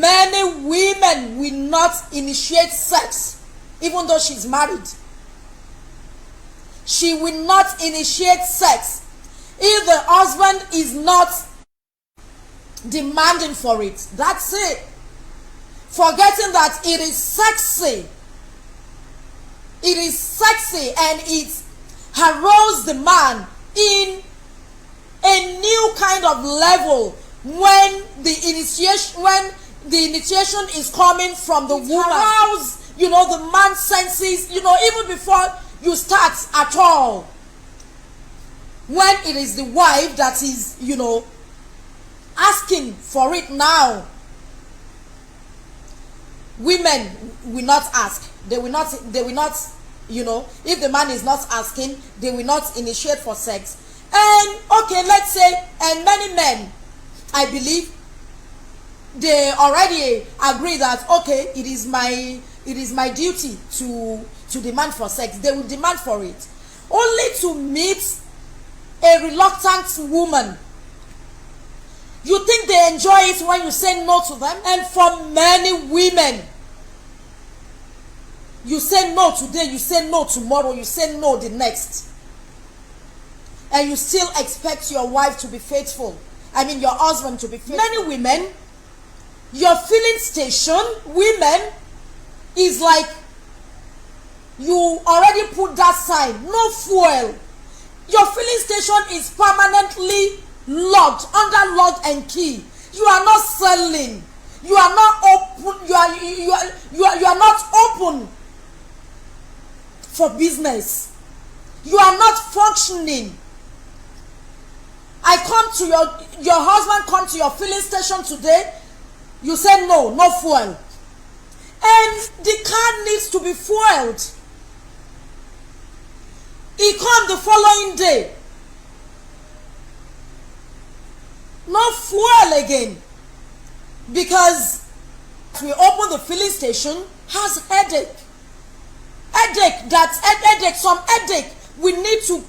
many women will not initiate sex even though she's married. She will not initiate sex if the husband is not demanding for it. That's it. Forgetting that it is sexy. It is sexy and it arouses the man in a new kind of level when the initiation is coming from the woman. Arouse, the man senses, even before you start at all. When it is the wife that is, asking for it now, women will not ask. They will not, if the man is not asking, they will not initiate for sex. And okay, let's say, and many men, I believe, they already agree that okay, it is my duty to demand for sex. They will demand for it, only to meet a reluctant woman. You think they enjoy it when you say no to them? And for many women, you say no today, you say no tomorrow, you say no the next, and you still expect your wife to be faithful. Your husband to be faithful. Many women, your filling station, women, is like you already put that sign, no fuel. Your filling station is permanently locked, under lock and key. You are not selling. You are not open. You are not open for business. You are not functioning. I come to your husband come to your filling station today. You say no fuel, and the car needs to be fueled. He come the following day, no fuel again, because we open the filling station has headache. Some headache. We need to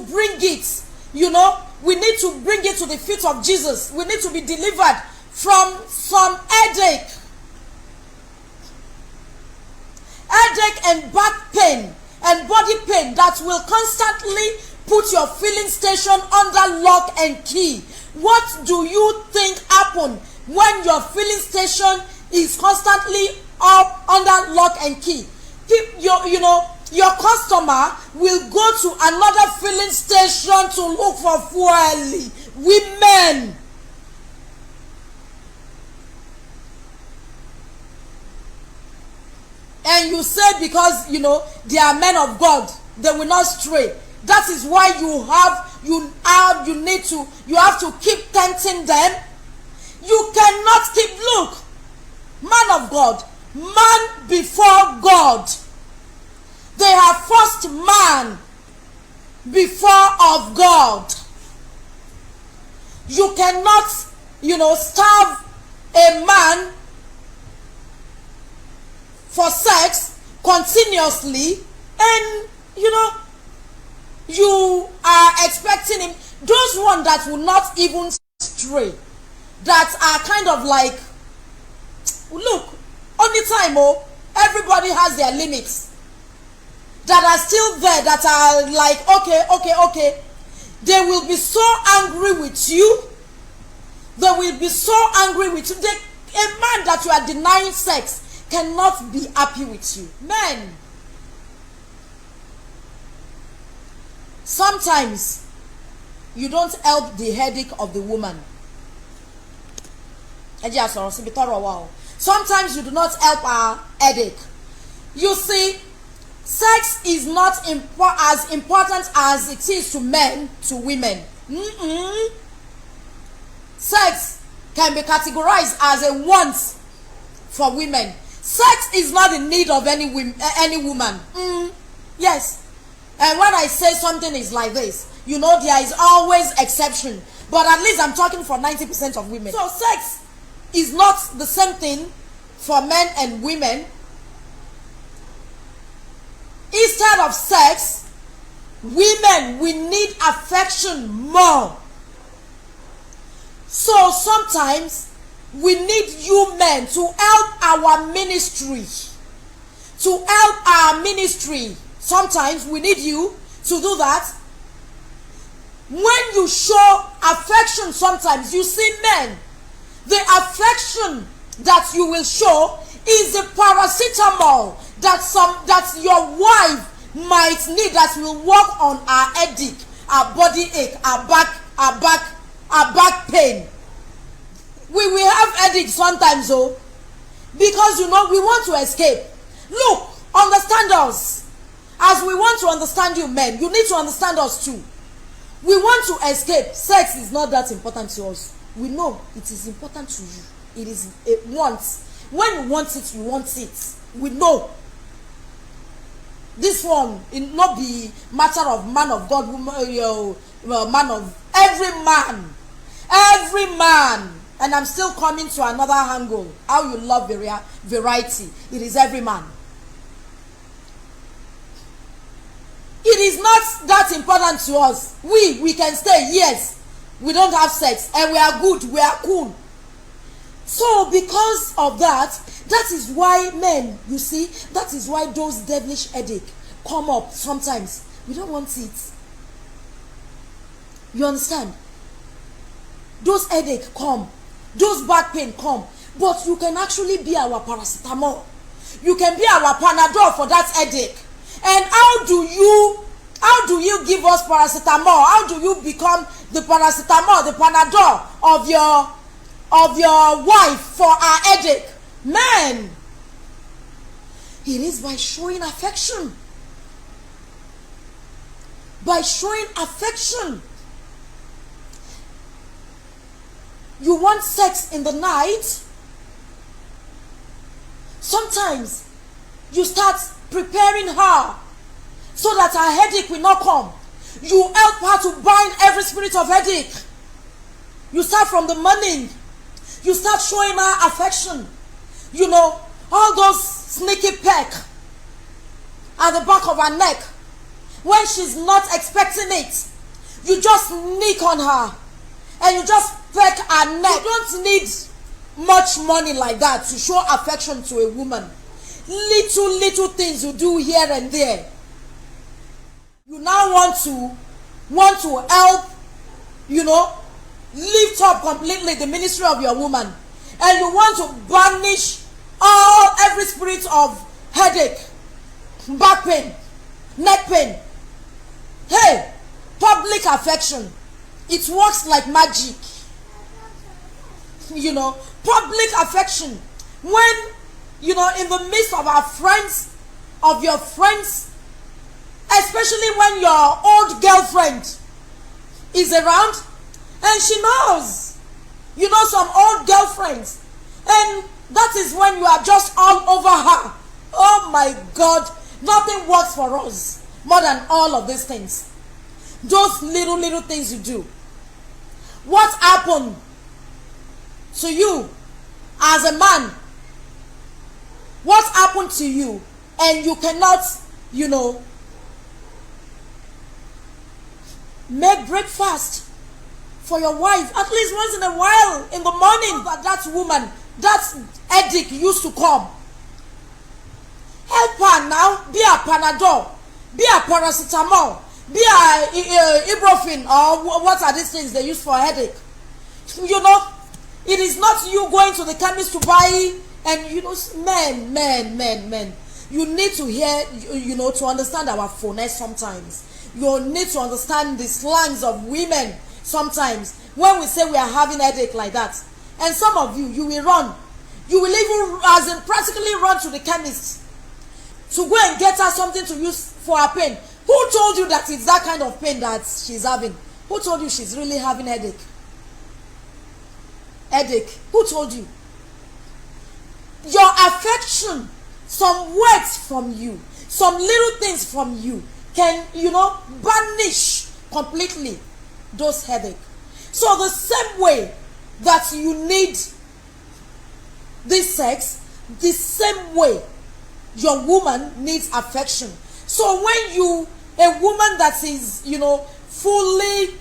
bring it. We need to bring it to the feet of Jesus. We need to be delivered from some headache and back pain and body pain that will constantly put your filling station under lock and key. What do you think happens when your filling station is constantly up under lock and key? Your customer will go to another filling station to look for fuel. Women, and you say because they are men of God, they will not stray. That is why you have to keep tempting them. You cannot keep. Look, man of God, man before God. They are first man before of God. You cannot, starve a man for sex continuously, and you are expecting him. Those ones that will not even stray, that are kind of like, look, only time, everybody has their limits, that are still there, that are like, okay, they will be so angry with you. They will be so angry with you. A man that you are denying sex cannot be happy with you. Men, sometimes you don't help the headache of the woman. Sometimes you do not help her headache. You see, sex is not as important as it is to men, to women. Sex can be categorized as a want for women. Sex is not in need of any woman. Yes. And when I say something is like this, there is always exception. But at least I'm talking for 90% of women. So sex is not the same thing for men and women. Instead of sex, women, we need affection more. So sometimes we need you men to help our ministry. To help our ministry. Sometimes we need you to do that. When you show affection, sometimes you see men, the affection that you will show is the paracetamol that your wife might need, that will work on our headache, our body ache, our back pain. We will have headache sometimes, though, because we want to escape. Look, understand us. As we want to understand you men, you need to understand us too. We want to escape. Sex is not that important to us. We know it is important to you. It is a want. When you want it, you want it. We know. This one, it not be matter of man of God, woman, man of every man. Every man. And I'm still coming to another angle. How you love variety. It is every man. It is not that important to us. We can stay, yes. We don't have sex and we are good, we are cool. So because of that is why men, you see, that is why those devilish headache come up sometimes. We don't want it. You understand? Those headache come, those back pain come, but you can actually be our paracetamol. You can be our Panadol for that headache. And how do you give us paracetamol? How do you become the paracetamol, the Panadol of your wife for our headache? Man, it is by showing affection. By showing affection. You want sex in the night? Sometimes you start preparing her so that her headache will not come. You help her to bind every spirit of headache. You start from the morning. You start showing her affection. You know, all those sneaky peck at the back of her neck. When she's not expecting it, you just sneak on her and you just peck her neck. You don't need much money like that to show affection to a woman. Little things you do here and there. You now want to help, lift up completely the ministry of your woman, and you want to banish every spirit of headache, back pain, neck pain. Hey, public affection, it works like magic. Public affection, when in the midst of our friends, of your friends, especially when your old girlfriend is around, and she knows, some old girlfriends, and that is when you are just all over her. Oh my God, nothing works for us more than all of these things. Those little things you do. What happened to you as a man? What happened to you? And you cannot, make breakfast for your wife at least once in a while in the morning. But that woman, that headache used to come. Help her now. Be a Panadol, be a paracetamol, be a ibuprofen, or what are these things they use for headache? It is not you going to the chemist to buy. And men, you need to hear, to understand our phonetics sometimes. You need to understand the slangs of women sometimes when we say we are having a headache like that. And some of you will run. You will even, practically run to the chemist to go and get her something to use for her pain. Who told you that it's that kind of pain that she's having? Who told you she's really having headache? Headache. Who told you? Your affection, some words from you, some little things from you can, banish completely those headaches. So the same way that you need this sex, the same way your woman needs affection. So when a woman that is, fully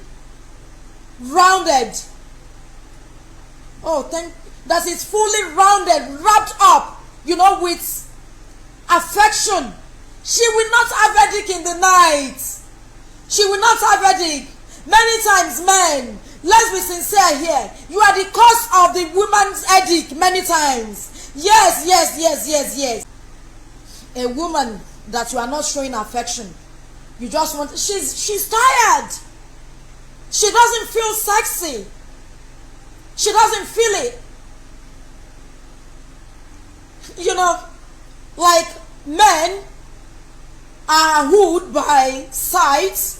rounded, that is fully rounded, wrapped up, with affection, she will not have headache in the night. She will not have headache. Many times, men, let's be sincere here, you are the cause of the woman's headache many times. Yes. A woman that you are not showing affection, you just want, she's tired. She doesn't feel sexy. She doesn't feel it. Like men are wooed by sight,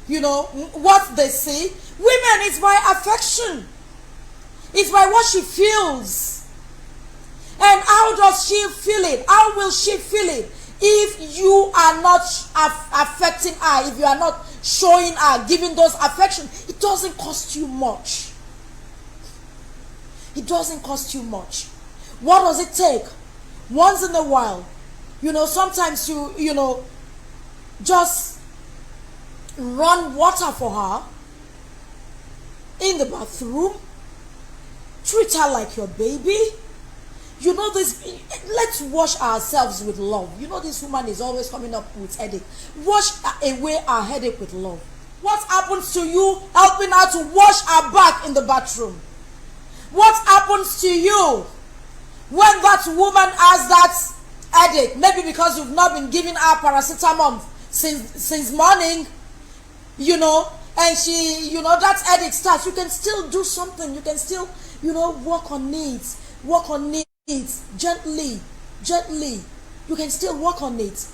what they see. Women, it's by affection. It's by what she feels. And how does she feel it? How will she feel it if you are not affecting her, if you are not showing her, giving those affection? It doesn't cost you much. It doesn't cost you much. What does it take? Once in a while, sometimes you just run water for her in the bathroom. Treat her like your baby. This, let's wash ourselves with love. This woman is always coming up with headache. Wash away our headache with love. What happens to you helping her to wash her back in the bathroom? What happens to you when that woman has that headache? Maybe because you've not been giving her paracetamol since morning, and she, that headache starts. You can still do something. You can still, work on it gently. You can still work on it.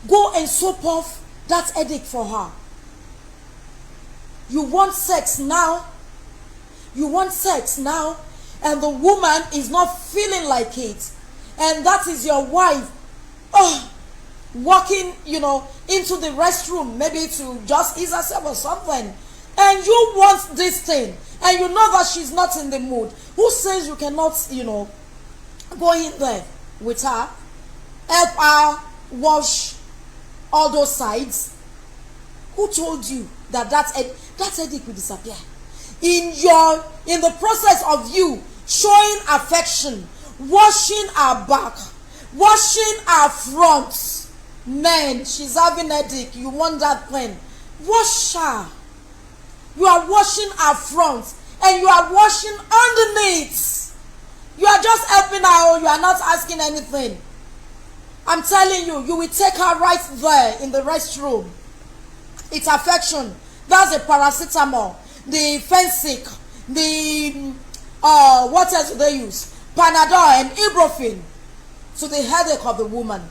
Go and soap off that headache for her. You want sex now, and the woman is not feeling like it, and that is your wife walking into the restroom, maybe to just ease herself or something, and you want this thing, and you know that she's not in the mood. Who says you cannot go in there with her, help her wash all those sides? Who told you that headache will disappear? In the process of you showing affection, washing her back, washing her front. Man, she's having headache, you want that thing, wash her. You are washing her front, and you are washing underneath. You are just helping her, you are not asking anything. I'm telling you, you will take her right there in the restroom. It's affection. That's a paracetamol, the Fensic, the what else do they use? Panadol and ibuprofen to the headache of the woman.